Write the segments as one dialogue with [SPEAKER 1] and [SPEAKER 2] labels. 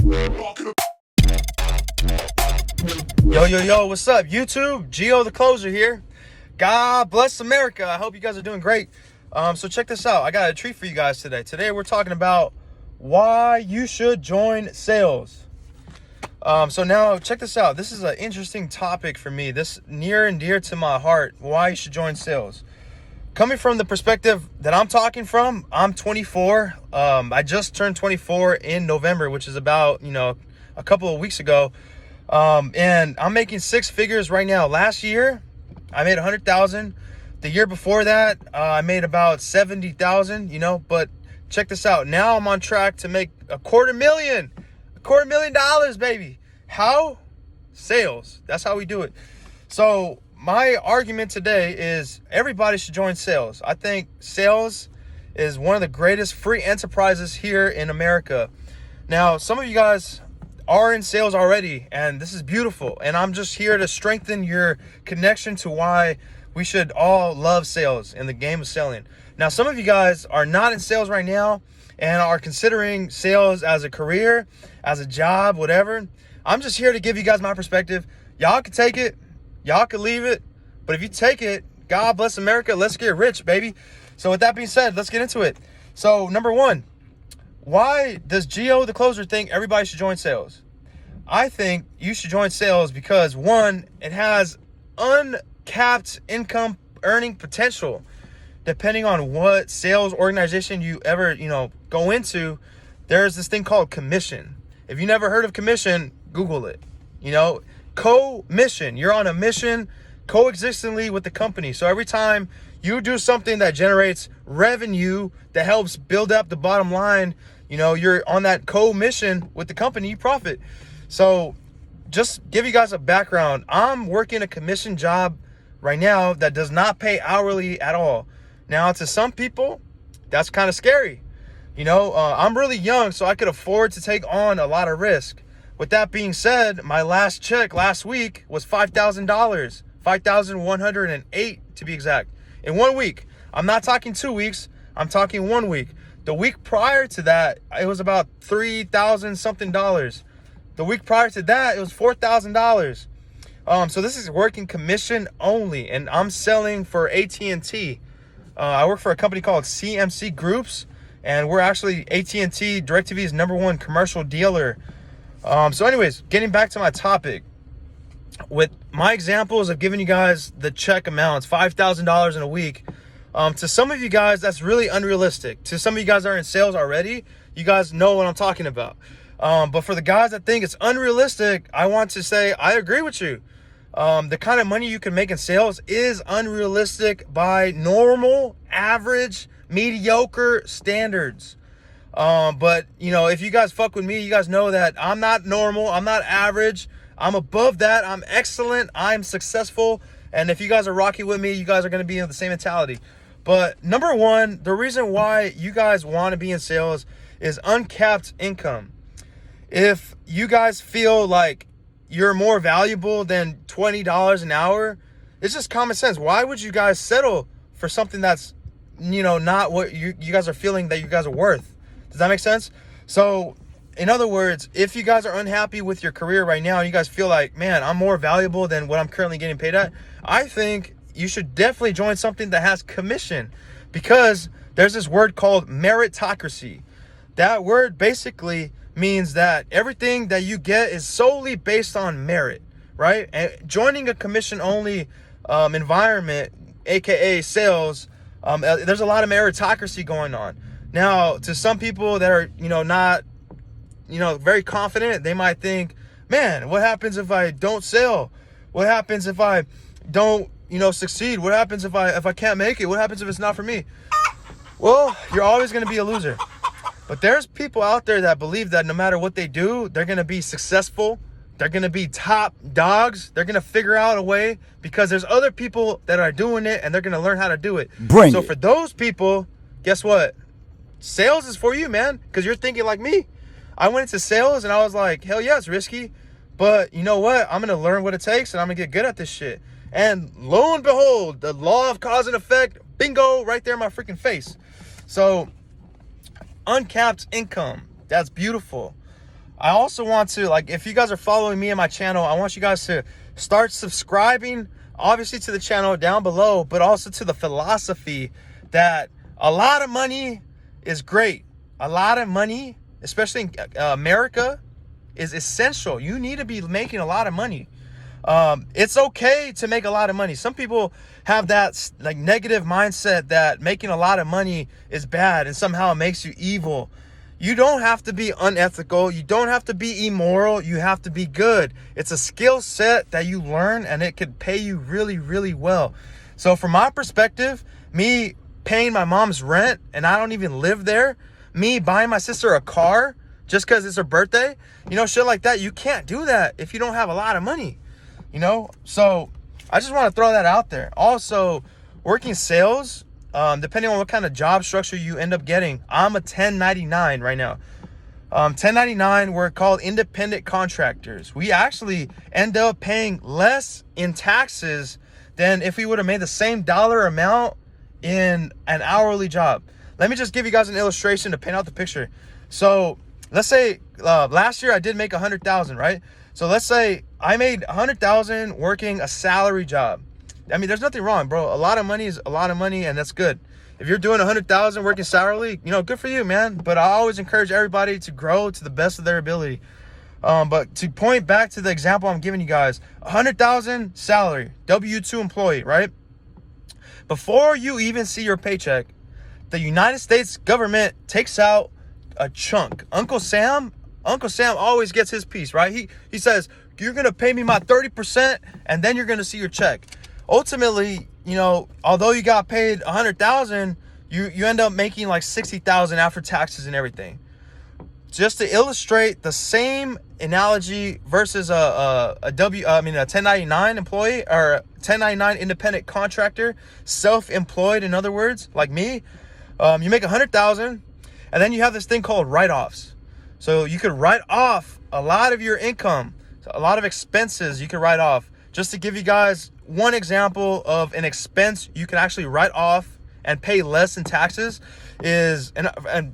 [SPEAKER 1] Yo, what's up, YouTube? Geo the Closer here. God bless America. I hope you guys are doing great. So check this out. I got a treat for you guys today. Today we're talking about why you should join sales. So now check this out. This is an interesting topic for me. This near and dear to my heart. Why you should join sales. Coming from the perspective that I'm talking from, I'm 24. I just turned 24 in November, which is about, a couple of weeks ago. And I'm making six figures right now. Last year, I made 100,000. The year before that, I made about 70,000, but check this out. Now I'm on track to make $250,000, baby. How? Sales. That's how we do it. So my argument today is everybody should join sales. I think sales is one of the greatest free enterprises here in America. Now, some of you guys are in sales already, and this is beautiful. And I'm just here to strengthen your connection to why we should all love sales in the game of selling. Now, some of you guys are not in sales right now and are considering sales as a career, as a job, whatever. I'm just here to give you guys my perspective. Y'all can take it. Y'all can leave it. But if you take it, God bless America. Let's get rich, baby. So with that being said, let's get into it. So number one, why does Geo the Closer think everybody should join sales? I think you should join sales because, one, it has uncapped income earning potential. Depending on what sales organization you ever, go into, there's this thing called commission. If you never heard of commission, Google it. Co-mission. You're on a mission coexistently with the company. So every time you do something that generates revenue that helps build up the bottom line, you're on that co-mission with the company, you profit. So just give you guys a background. I'm working a commission job right now that does not pay hourly at all. Now, to some people, that's kind of scary. I'm really young, so I could afford to take on a lot of risk. With that being said, my last check last week was $5,000, $5,108 to be exact, in 1 week. I'm not talking 2 weeks. I'm talking 1 week. The week prior to that, it was about $3,000 something. The week prior to that, it was $4,000. So this is working commission only, and I'm selling for AT&T. I work for a company called CMC Groups, and we're actually AT&T DirecTV's #1 commercial dealer. So anyways, getting back to my topic, with my examples of giving you guys the check amounts, $5,000 in a week, to some of you guys, that's really unrealistic. To some of you guys that are in sales already, you guys know what I'm talking about. But for the guys that think it's unrealistic, I want to say I agree with you. The kind of money you can make in sales is unrealistic by normal, average, mediocre standards. But if you guys fuck with me, you guys know that I'm not normal. I'm not average. I'm above that. I'm excellent. I'm successful. And if you guys are rocking with me, you guys are going to be in the same mentality. But number one, the reason why you guys want to be in sales is uncapped income. If you guys feel like you're more valuable than $20 an hour, it's just common sense. Why would you guys settle for something that's, not what you guys are feeling that you guys are worth? Does that make sense? So, in other words, if you guys are unhappy with your career right now and you guys feel like, man, I'm more valuable than what I'm currently getting paid at, I think you should definitely join something that has commission, because there's this word called meritocracy. That word basically means that everything that you get is solely based on merit, right? And joining a commission-only environment, aka sales, there's a lot of meritocracy going on. Now, to some people that are, not, very confident, they might think, man, what happens if I don't sell? What happens if I don't, succeed? What happens if I can't make it? What happens if it's not for me? Well, you're always going to be a loser. But there's people out there that believe that no matter what they do, they're going to be successful. They're going to be top dogs. They're going to figure out a way because there's other people that are doing it and they're going to learn how to do it. So for those people, guess what? Sales is for you, man, because you're thinking like me. I went into sales and I was like, hell yeah, it's risky. But you know what? I'm going to learn what it takes and I'm going to get good at this shit. And lo and behold, the law of cause and effect, bingo, right there in my freaking face. So uncapped income, that's beautiful. I also want to, like, if you guys are following me and my channel, I want you guys to start subscribing, obviously, to the channel down below, but also to the philosophy that a lot of money is great. A lot of money, especially in America, is essential. You need to be making a lot of money. It's okay to make a lot of money. Some people have that like negative mindset that making a lot of money is bad and somehow it makes you evil. You don't have to be unethical. You don't have to be immoral. You have to be good. It's a skill set that you learn and it could pay you really, really well. So from my perspective, me paying my mom's rent and I don't even live there, me buying my sister a car just because it's her birthday, shit like that. You can't do that if you don't have a lot of money, So I just want to throw that out there. Also, working sales, depending on what kind of job structure you end up getting, I'm a 1099 right now. 1099, we're called independent contractors. We actually end up paying less in taxes than if we would have made the same dollar amount in an hourly job. Let me just give you guys an illustration to paint out the picture. So let's say last year I did make 100,000, right? So let's say I made 100,000 working a salary job. I mean, there's nothing wrong, bro. A lot of money is a lot of money, and that's good. If you're doing 100,000 working salary, good for you, man. But I always encourage everybody to grow to the best of their ability. But to point back to the example I'm giving you guys, 100,000 salary, W-2 employee, right? Before you even see your paycheck, the United States government takes out a chunk. Uncle Sam always gets his piece, right? He says, you're going to pay me my 30% and then you're going to see your check. Ultimately, although you got paid 100,000, you end up making like 60,000 after taxes and everything. Just to illustrate the same analogy versus a 1099 employee or a 1099 independent contractor, self-employed, in other words, like me. You make 100,000 and then you have this thing called write-offs. So you could write off a lot of your income, a lot of expenses you could write off. Just to give you guys one example of an expense you can actually write off and pay less in taxes is, and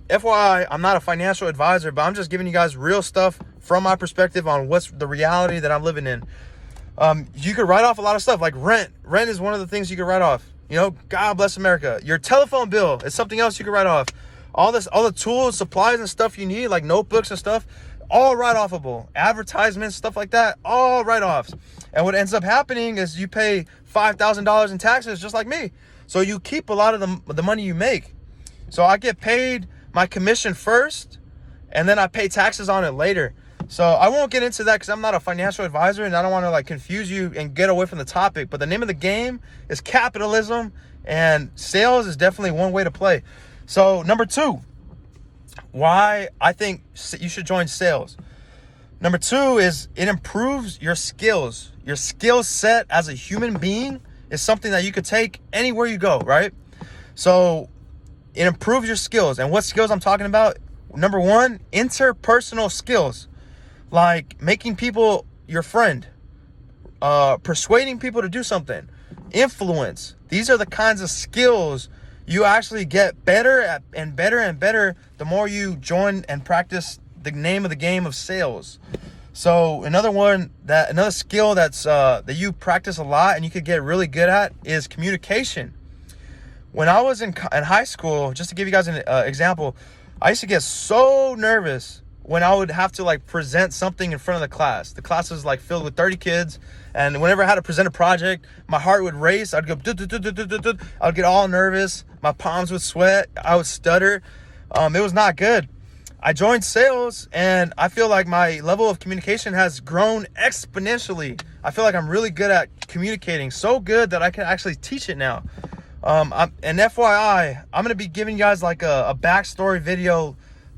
[SPEAKER 1] FYI, I'm not a financial advisor, but I'm just giving you guys real stuff from my perspective on what's the reality that I'm living in. You could write off a lot of stuff like rent. Rent is one of the things you could write off. God bless America. Your telephone bill is something else you could write off. All the tools, supplies, and stuff you need, like notebooks and stuff, all write-offable. Advertisements, stuff like that, all write-offs. And what ends up happening is you pay $5,000 in taxes just like me. So you keep a lot of the money you make. So I get paid my commission first, and then I pay taxes on it later. So I won't get into that because I'm not a financial advisor and I don't want to confuse you and get away from the topic. But the name of the game is capitalism, and sales is definitely one way to play. So number 2, why I think you should join sales. Number 2 is it improves your skills. Your skill set as a human being is something that you could take anywhere you go, right? So it improves your skills. And what skills I'm talking about? Number 1, interpersonal skills, like making people your friend, persuading people to do something, influence. These are the kinds of skills you actually get better at and better and better the more you join and practice the name of the game of sales. So another skill that's that you practice a lot and you could get really good at is communication. When I was in high school, just to give you guys an example, I used to get so nervous when I would have to present something in front of the class. The class was filled with 30 kids, and whenever I had to present a project, my heart would race. I'd go, I would get all nervous. My palms would sweat. I would stutter. It was not good. I joined sales, and I feel like my level of communication has grown exponentially. I feel like I'm really good at communicating, so good that I can actually teach it now. And FYI, I'm going to be giving you guys a backstory video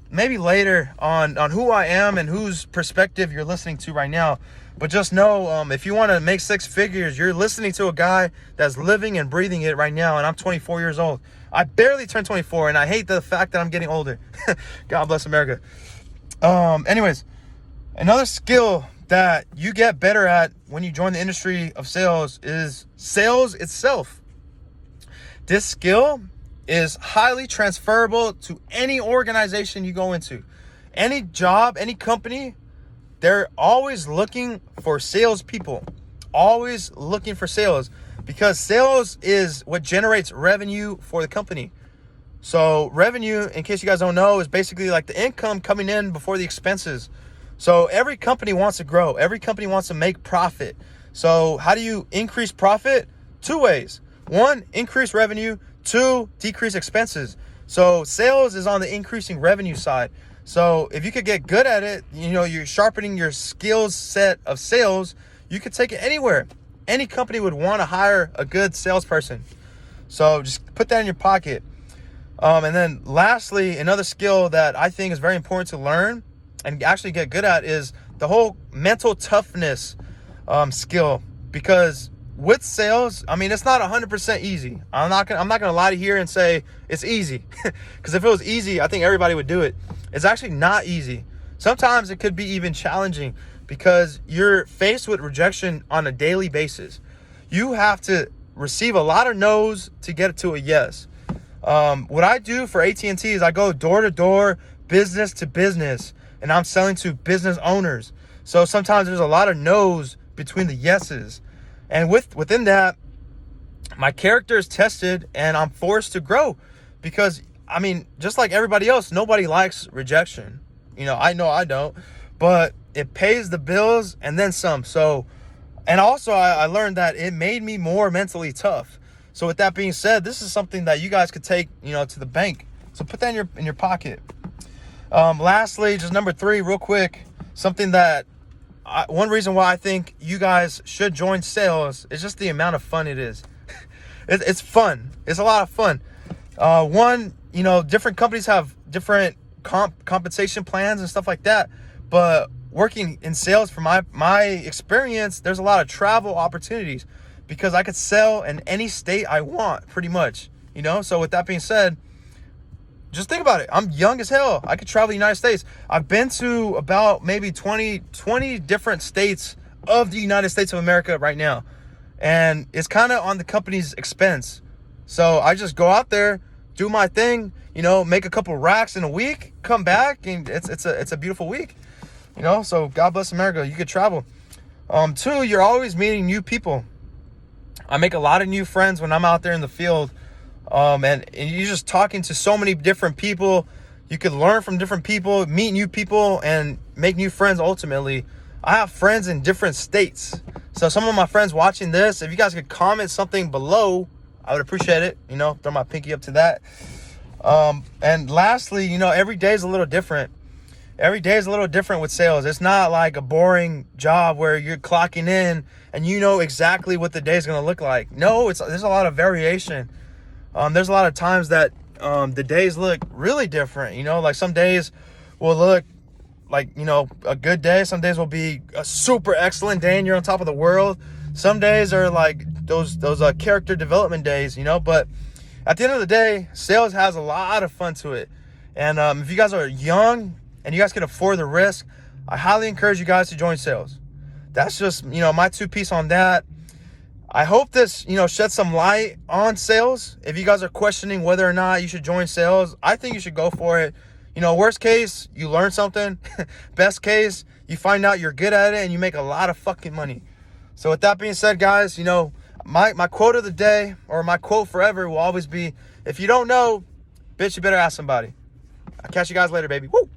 [SPEAKER 1] maybe later on who I am and whose perspective you're listening to right now. But just know, if you want to make 6 figures, you're listening to a guy that's living and breathing it right now. And I'm 24 years old. I barely turned 24, and I hate the fact that I'm getting older. God bless America. Anyways, another skill that you get better at when you join the industry of sales is sales itself. This skill is highly transferable to any organization you go into. any job, any company, they're always looking for salespeople, always looking for sales, because sales is what generates revenue for the company. So revenue, in case you guys don't know, is basically like the income coming in before the expenses. So every company wants to grow. Every company wants to make profit. So how do you increase profit? 2 ways. 1, increase revenue. 2, decrease expenses. So sales is on the increasing revenue side. So if you could get good at it, you're sharpening your skills set of sales, you could take it anywhere. Any company would want to hire a good salesperson. So just put that in your pocket. And then lastly, another skill that I think is very important to learn and actually get good at is the whole mental toughness skill. Because with sales, it's not 100% easy. I'm not gonna lie to here and say it's easy, because if it was easy, I think everybody would do it. It's actually not easy. Sometimes it could be even challenging because you're faced with rejection on a daily basis. You have to receive a lot of no's to get to a yes. What I do for AT&T is I go door to door, business to business, and I'm selling to business owners. So sometimes there's a lot of no's between the yeses. And within that, my character is tested and I'm forced to grow because, just like everybody else, nobody likes rejection. I know I don't, but it pays the bills and then some. So, and also I learned that it made me more mentally tough. So with that being said, this is something that you guys could take, to the bank. So put that in your pocket. Lastly, just number 3, real quick, something that one reason why I think you guys should join sales is just the amount of fun it is. It's fun. It's a lot of fun. Different companies have different compensation plans and stuff like that. But working in sales, from my experience, there's a lot of travel opportunities because I could sell in any state I want, pretty much. So with that being said, just think about it. I'm young as hell. I could travel the United States. I've been to about maybe 20 different states of the United States of America right now. And it's kind of on the company's expense. So I just go out there, do my thing, make a couple racks in a week, come back, and it's a beautiful week. So God bless America. You could travel. 2, you're always meeting new people. I make a lot of new friends when I'm out there in the field. And you're just talking to so many different people. You could learn from different people, meet new people, and make new friends ultimately. I have friends in different states. So some of my friends watching this, if you guys could comment something below, I would appreciate it. Throw my pinky up to that. And lastly, every day is a little different. Every day is a little different with sales. It's not like a boring job where you're clocking in and you know exactly what the day is going to look like. No, there's a lot of variation. There's a lot of times that the days look really different. Like some days will look like, a good day. Some days will be a super excellent day and you're on top of the world. Some days are like those character development days, but at the end of the day, sales has a lot of fun to it. And if you guys are young and you guys can afford the risk, I highly encourage you guys to join sales. That's just, my 2 piece on that. I hope this, sheds some light on sales. If you guys are questioning whether or not you should join sales, I think you should go for it. Worst case, you learn something. Best case, you find out you're good at it and you make a lot of fucking money. So with that being said, guys, my quote of the day, or my quote forever, will always be, if you don't know, bitch, you better ask somebody. I'll catch you guys later, baby. Woo!